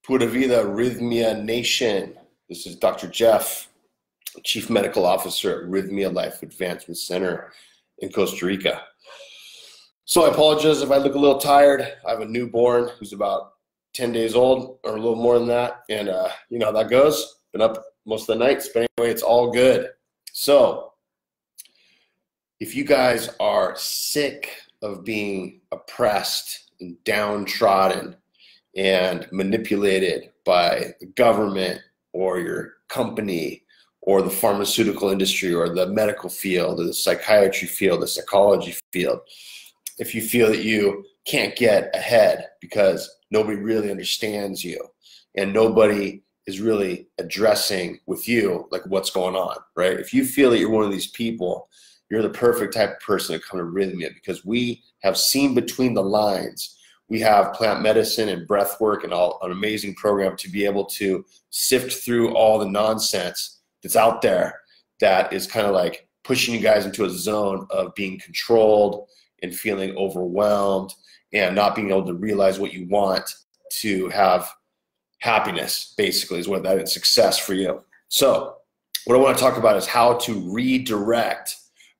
Pura Vida Rythmia Nation. This is Dr. Jeff, Chief Medical Officer at Rythmia Life Advancement Center in Costa Rica. So I apologize if I look a little tired. I have a newborn who's about 10 days old or a little more than that. And you know how that goes. Been up most of the nights, but anyway, it's all good. So if you guys are sick of being oppressed and downtrodden and manipulated by the government or your company or the pharmaceutical industry or the medical field or the psychiatry field, the psychology field, if you feel that you can't get ahead because nobody really understands you and nobody is really addressing with you like what's going on, right? If you feel that you're one of these people, you're the perfect type of person to come to Rythmia, because we have seen between the lines. We have plant medicine and breath work and an amazing program to be able to sift through all the nonsense that's out there that is kind of like pushing you guys into a zone of being controlled and feeling overwhelmed and not being able to realize what you want to have happiness, basically, is what that is, success for you. So what I want to talk about is how to redirect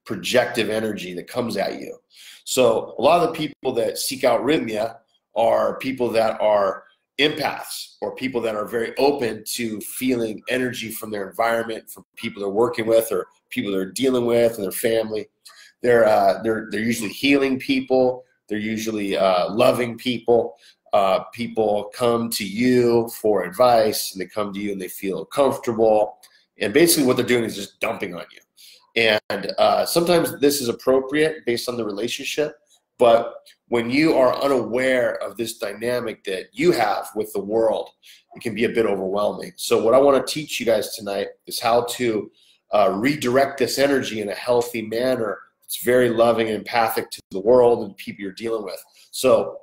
projective energy that comes at you. So a lot of the people that seek out Rythmia are people that are empaths or people that are very open to feeling energy from their environment, from people they're working with or people they're dealing with and their family. They're usually healing people. They're usually loving people. People come to you for advice, and they come to you and they feel comfortable. And basically what they're doing is just dumping on you. And sometimes this is appropriate based on the relationship, but when you are unaware of this dynamic that you have with the world, it can be a bit overwhelming. So what I want to teach you guys tonight is how to redirect this energy in a healthy manner. It's very loving and empathic to the world and the people you're dealing with. So,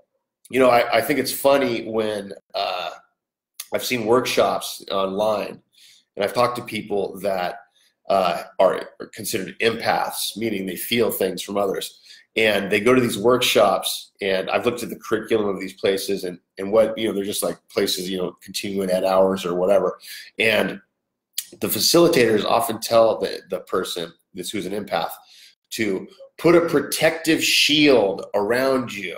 you know, I think it's funny when I've seen workshops online and I've talked to people that are considered empaths, meaning they feel things from others. And they go to these workshops, and I've looked at the curriculum of these places and what, you know, they're just like places, you know, continuing ed hours or whatever. And the facilitators often tell the person, who's an empath, to put a protective shield around you,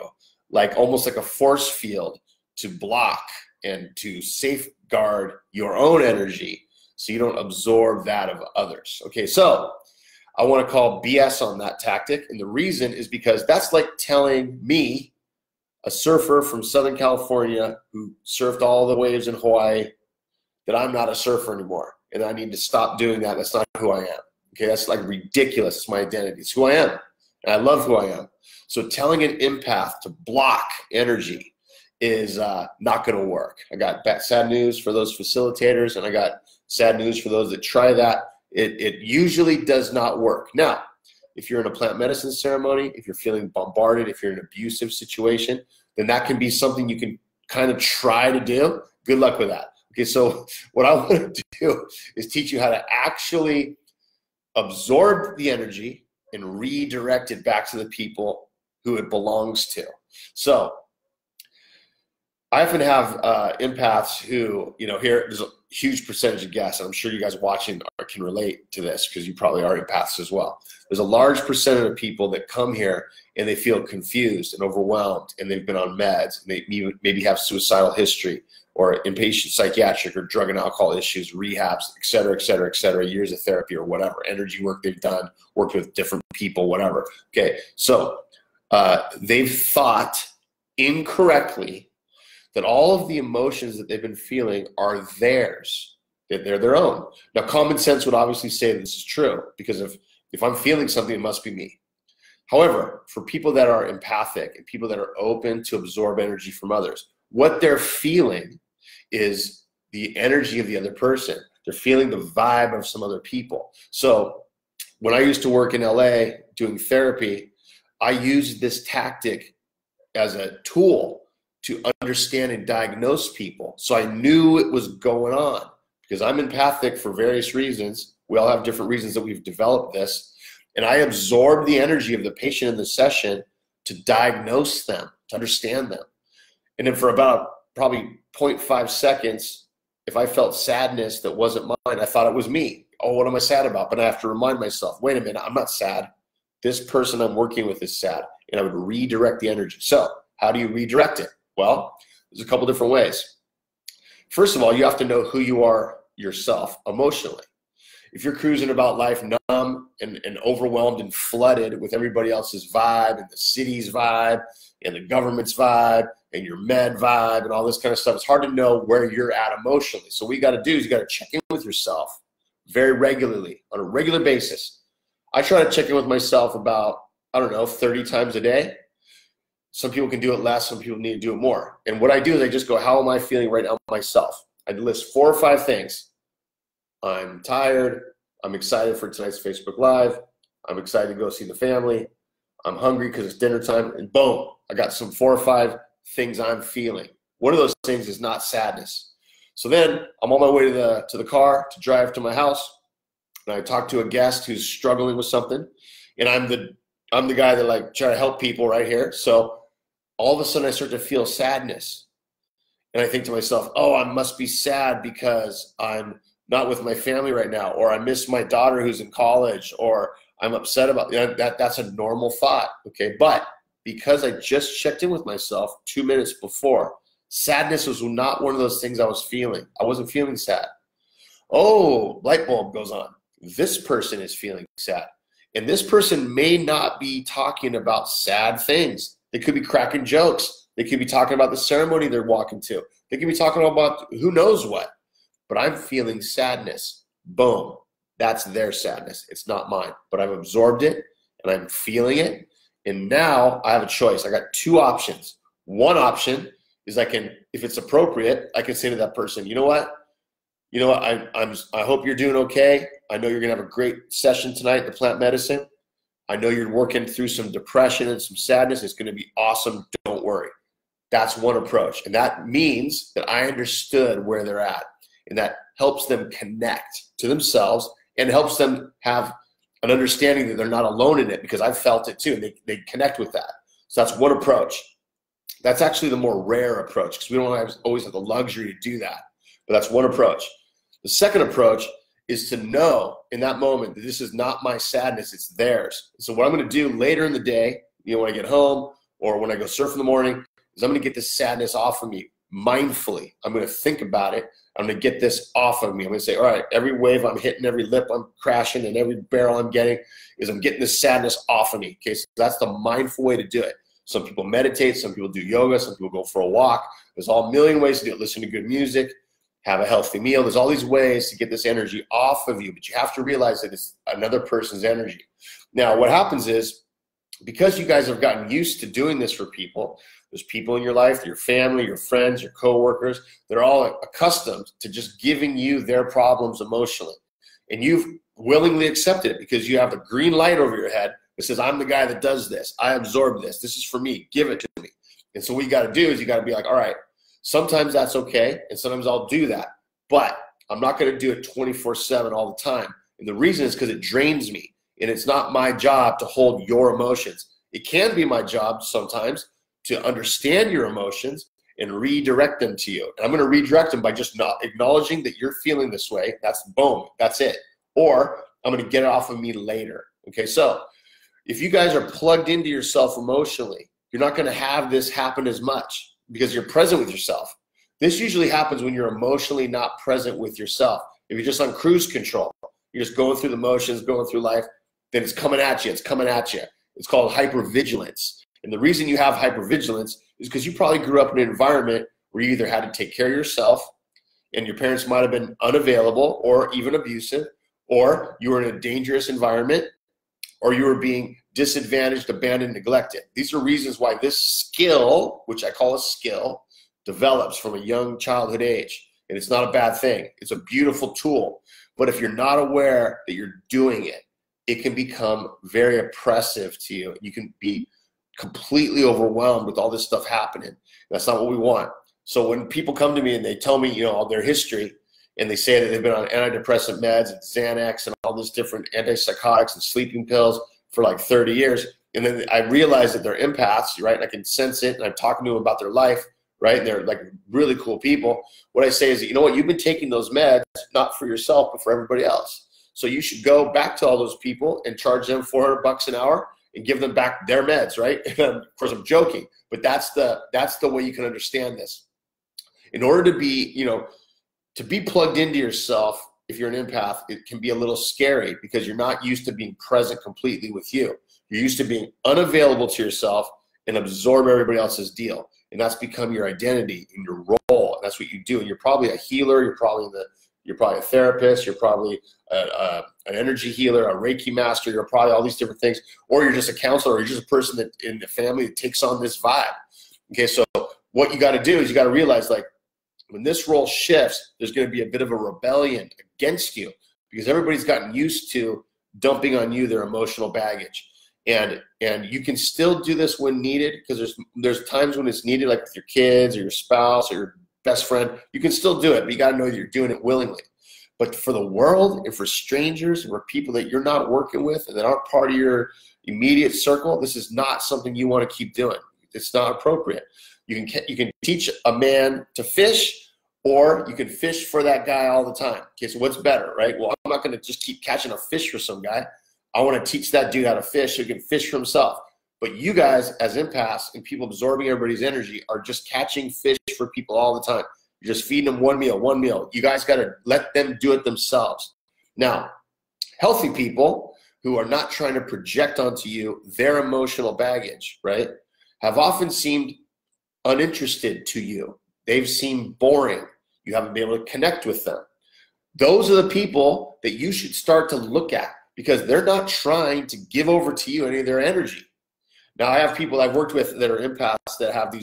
like almost like a force field, to block and to safeguard your own energy so you don't absorb that of others. Okay, so I want to call BS on that tactic, and the reason is because that's like telling me, a surfer from Southern California who surfed all the waves in Hawaii, that I'm not a surfer anymore and I need to stop doing that. That's not who I am. Okay, that's like ridiculous. It's my identity. It's who I am, and I love who I am. So telling an empath to block energy is not going to work. I got sad news for those facilitators, and I got sad news for those that try that. It usually does not work. Now, if you're in a plant medicine ceremony, if you're feeling bombarded, if you're in an abusive situation, then that can be something you can kind of try to do. Good luck with that. Okay, so what I want to do is teach you how to actually absorb the energy and redirect it back to the people who it belongs to. So I often have empaths who, you know, here there's a huge percentage of guests, and I'm sure you guys watching can relate to this because you probably are empaths as well. There's a large percentage of people that come here and they feel confused and overwhelmed, and they've been on meds, and they maybe have suicidal history or inpatient psychiatric or drug and alcohol issues, rehabs, et cetera, years of therapy or whatever, energy work they've done, worked with different people, whatever. Okay, so they've thought incorrectly that all of the emotions that they've been feeling are theirs, that they're their own. Now, common sense would obviously say this is true, because if I'm feeling something, it must be me. However, for people that are empathic and people that are open to absorb energy from others, what they're feeling is the energy of the other person. They're feeling the vibe of some other people. So when I used to work in LA doing therapy, I used this tactic as a tool to understand and diagnose people. So I knew it was going on because I'm empathic for various reasons. We all have different reasons that we've developed this. And I absorbed the energy of the patient in the session to diagnose them, to understand them. And then for about probably 0.5 seconds, if I felt sadness that wasn't mine, I thought it was me. Oh, what am I sad about? But I have to remind myself, wait a minute, I'm not sad. This person I'm working with is sad. And I would redirect the energy. So how do you redirect it? Well, there's a couple different ways. First of all, you have to know who you are yourself emotionally. If you're cruising about life numb and overwhelmed and flooded with everybody else's vibe and the city's vibe and the government's vibe and your med vibe and all this kind of stuff, it's hard to know where you're at emotionally. So what you got to do is you got to check in with yourself very regularly, on a regular basis. I try to check in with myself about, I don't know, 30 times a day. Some people can do it less, some people need to do it more. And what I do is I just go, how am I feeling right now myself? I list 4 or 5 things. I'm tired. I'm excited for tonight's Facebook Live. I'm excited to go see the family. I'm hungry because it's dinner time. And boom, I got some 4 or 5 things I'm feeling. One of those things is not sadness. So then I'm on my way to the car to drive to my house. And I talk to a guest who's struggling with something. And I'm the guy that like try to help people right here. So all of a sudden I start to feel sadness. And I think to myself, oh, I must be sad because I'm not with my family right now, or I miss my daughter who's in college, or I'm upset about that. That's a normal thought, okay? But because I just checked in with myself 2 minutes before, sadness was not one of those things I was feeling. I wasn't feeling sad. Oh, light bulb goes on. This person is feeling sad. And this person may not be talking about sad things. They could be cracking jokes. They could be talking about the ceremony they're walking to. They could be talking about who knows what. But I'm feeling sadness. Boom. That's their sadness. It's not mine. But I've absorbed it and I'm feeling it. And now I have a choice. I got 2 options. One option is I can, if it's appropriate, I can say to that person, you know what? I hope you're doing okay. I know you're gonna have a great session tonight in the plant medicine. I know you're working through some depression and some sadness. It's gonna be awesome. Don't worry. That's one approach. And that means that I understood where they're at. And that helps them connect to themselves and helps them have an understanding that they're not alone in it, because I've felt it too. And they connect with that. So that's one approach. That's actually the more rare approach, because we don't always have the luxury to do that. But that's one approach. The second approach is to know in that moment that this is not my sadness, it's theirs. So what I'm going to do later in the day, when I get home or when I go surf in the morning, is I'm going to get this sadness off of me mindfully. I'm going to think about it. I'm going to get this off of me. I'm going to say, all right, every wave I'm hitting, every lip I'm crashing, and every barrel I'm getting is I'm getting this sadness off of me. Okay, so that's the mindful way to do it. Some people meditate, some people do yoga, some people go for a walk. There's all a million ways to do it. Listen to good music, have a healthy meal. There's all these ways to get this energy off of you, but you have to realize that it's another person's energy. Now, what happens is, because you guys have gotten used to doing this for people, there's people in your life, your family, your friends, your coworkers, they're all accustomed to just giving you their problems emotionally. And you've willingly accepted it because you have the green light over your head that says, I'm the guy that does this. I absorb this. This is for me. Give it to me. And so what you got to do is you got to be like, all right, sometimes that's okay, and sometimes I'll do that. But I'm not going to do it 24/7 all the time. And the reason is because it drains me. And it's not my job to hold your emotions. It can be my job sometimes to understand your emotions and redirect them to you. And I'm going to redirect them by just not acknowledging that you're feeling this way. That's boom. That's it. Or I'm going to get it off of me later. Okay, so if you guys are plugged into yourself emotionally, you're not going to have this happen as much because you're present with yourself. This usually happens when you're emotionally not present with yourself. If you're just on cruise control, you're just going through the motions, going through life, then it's coming at you. It's coming at you. It's called hypervigilance. And the reason you have hypervigilance is because you probably grew up in an environment where you either had to take care of yourself and your parents might have been unavailable or even abusive, or you were in a dangerous environment, or you were being disadvantaged, abandoned, neglected. These are reasons why this skill, which I call a skill, develops from a young childhood age. And it's not a bad thing. It's a beautiful tool. But if you're not aware that you're doing it, it can become very oppressive to you. You can be completely overwhelmed with all this stuff happening. That's not what we want. So when people come to me and they tell me, all their history, and they say that they've been on antidepressant meds and Xanax and all these different antipsychotics and sleeping pills for like 30 years, and then I realize that they're empaths, right? And I can sense it, and I'm talking to them about their life, right? And they're like really cool people. What I say is, that, you know what, you've been taking those meds, not for yourself, but for everybody else. So you should go back to all those people and charge them $400 an hour and give them back their meds, right? Of course, I'm joking, but that's the way you can understand this. In order to be, to be plugged into yourself, if you're an empath, it can be a little scary because you're not used to being present completely with you. You're used to being unavailable to yourself and absorb everybody else's deal. And that's become your identity and your role. That's what you do. And you're probably a healer. You're probably a therapist. You're probably an energy healer, a Reiki master. You're probably all these different things. Or you're just a counselor, or you're just a person that in the family that takes on this vibe. Okay, so what you got to do is you got to realize, like, when this role shifts, there's going to be a bit of a rebellion against you because everybody's gotten used to dumping on you their emotional baggage. And you can still do this when needed, because there's times when it's needed, like with your kids or your spouse or your best friend. You can still do it, but you got to know that you're doing it willingly. But for the world and for strangers and for people that you're not working with and that aren't part of your immediate circle, this is not something you want to keep doing. It's not appropriate. You can teach a man to fish, or you can fish for that guy all the time. Okay, so what's better, right? Well, I'm not going to just keep catching a fish for some guy. I want to teach that dude how to fish so he can fish for himself. But you guys, as empaths and people absorbing everybody's energy, are just catching fish for people all the time. You're just feeding them one meal. You guys got to let them do it themselves. Now, healthy people who are not trying to project onto you their emotional baggage, right, have often seemed uninterested to you. They've seemed boring. You haven't been able to connect with them. Those are the people that you should start to look at, because they're not trying to give over to you any of their energy. Now, I have people I've worked with that are empaths that have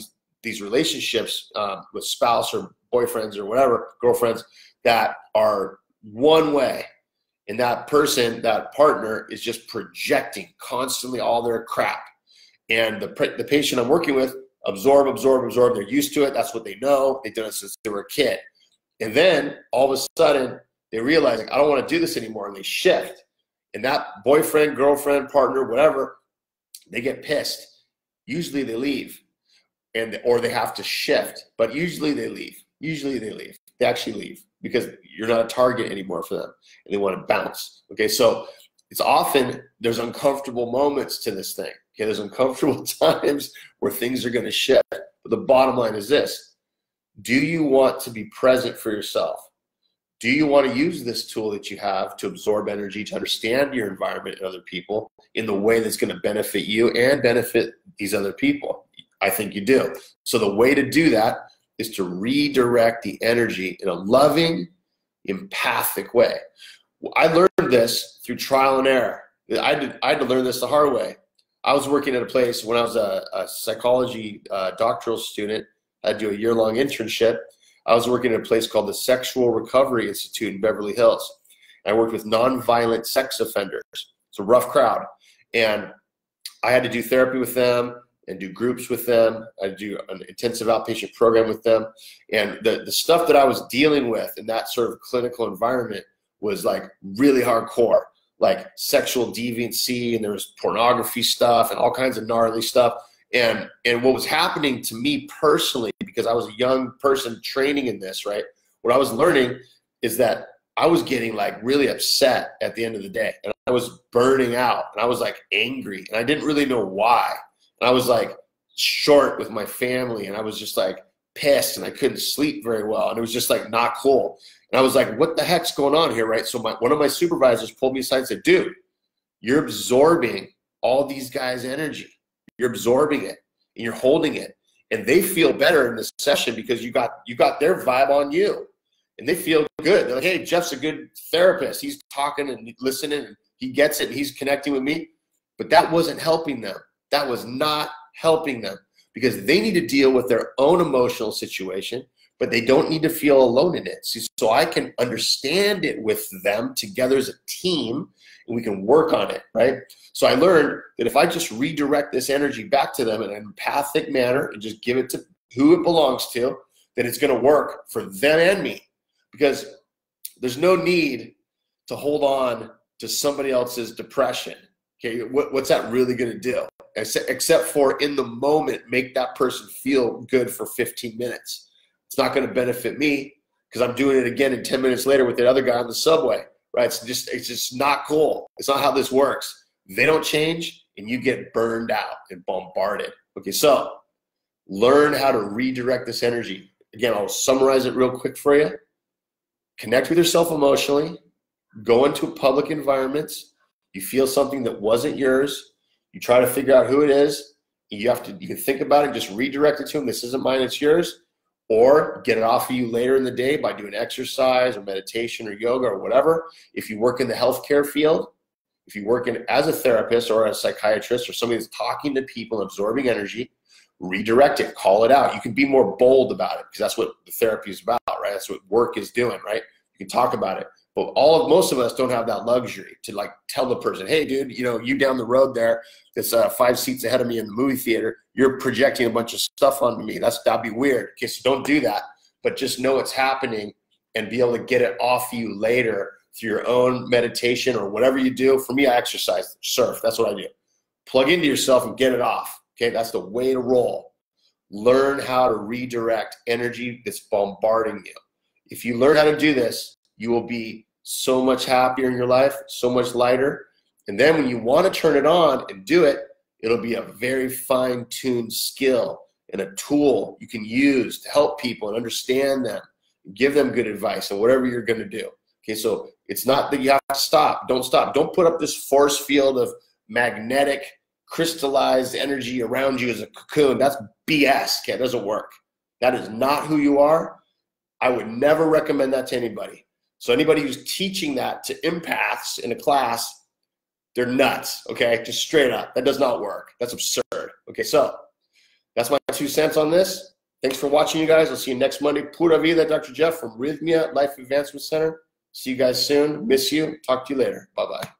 these relationships with spouse or boyfriends or whatever, girlfriends, that are one way. And that person, that partner, is just projecting constantly all their crap. And the patient I'm working with, absorb. They're used to it. That's what they know. They've done it since they were a kid. And then all of a sudden, they realize, like, I don't want to do this anymore. And they shift. And that boyfriend, girlfriend, partner, whatever, they get pissed. Usually they leave, or they have to shift. But usually they leave. They actually leave because you're not a target anymore for them, and they want to bounce. Okay, so it's often there's uncomfortable moments to this thing. Okay, there's uncomfortable times where things are going to shift. But the bottom line is this: do you want to be present for yourself? Do you want to use this tool that you have to absorb energy, to understand your environment and other people in the way that's going to benefit you and benefit these other people? I think you do. So the way to do that is to redirect the energy in a loving, empathic way. I learned this through trial and error. I had to learn this the hard way. I was working at a place when I was a psychology doctoral student. I had to do a year-long internship. I was working at a place called the Sexual Recovery Institute in Beverly Hills. I worked with nonviolent sex offenders. It's a rough crowd. And I had to do therapy with them and do groups with them. I do an intensive outpatient program with them. And the stuff that I was dealing with in that sort of clinical environment was like really hardcore, like sexual deviancy, and there was pornography stuff and all kinds of gnarly stuff. And what was happening to me personally, because I was a young person training in this, right? What I was learning is that I was getting like really upset at the end of the day, and I was burning out, and I was like angry, and I didn't really know why. And I was like short with my family, and I was just like pissed, and I couldn't sleep very well, and it was just like not cool. And I was like, what the heck's going on here, right? So one of my supervisors pulled me aside and said, dude, you're absorbing all these guys' energy. You're absorbing it, and you're holding it, and they feel better in this session because you got their vibe on you, and they feel good. They're like, hey, Jeff's a good therapist. He's talking and listening, and he gets it, and he's connecting with me. But that wasn't helping them. That was not helping them, because they need to deal with their own emotional situation, but they don't need to feel alone in it. So I can understand it with them together as a team, and we can work on it, right? So I learned that if I just redirect this energy back to them in an empathic manner and just give it to who it belongs to, then it's going to work for them and me, because there's no need to hold on to somebody else's depression. Okay, what's that really going to do? Except for in the moment, make that person feel good for 15 minutes. It's not going to benefit me because I'm doing it again and 10 minutes later with the other guy on the subway, right? It's just not cool. It's not how this works. They don't change and you get burned out and bombarded. Okay, so learn how to redirect this energy. Again, I'll summarize it real quick for you. Connect with yourself emotionally. Go into public environments. You feel something that wasn't yours. You try to figure out who it is. You can think about it, just redirect it to them. This isn't mine, it's yours. Or get it off of you later in the day by doing exercise or meditation or yoga or whatever. If you work in the healthcare field, if you work as a therapist or a psychiatrist or somebody that's talking to people, absorbing energy, redirect it, call it out. You can be more bold about it because that's what the therapy is about, right? That's what work is doing, right? You can talk about it. But most of us don't have that luxury to like tell the person, hey, dude, you down the road there, that's 5 seats ahead of me in the movie theater, you're projecting a bunch of stuff onto me. That'd be weird. Okay, so don't do that. But just know it's happening and be able to get it off you later through your own meditation or whatever you do. For me, I exercise, surf. That's what I do. Plug into yourself and get it off. Okay, that's the way to roll. Learn how to redirect energy that's bombarding you. If you learn how to do this, you will be so much happier in your life, so much lighter. And then when you want to turn it on and do it, it'll be a very fine-tuned skill and a tool you can use to help people and understand them, give them good advice and whatever you're going to do. Okay, so it's not that you have to stop. Don't stop. Don't put up this force field of magnetic, crystallized energy around you as a cocoon. That's BS. Okay, it doesn't work. That is not who you are. I would never recommend that to anybody. So anybody who's teaching that to empaths in a class, they're nuts, okay? Just straight up. That does not work. That's absurd. Okay, so that's my 2 cents on this. Thanks for watching, you guys. I'll see you next Monday. Pura vida, Dr. Jeff from Rythmia Life Advancement Center. See you guys soon. Miss you. Talk to you later. Bye-bye.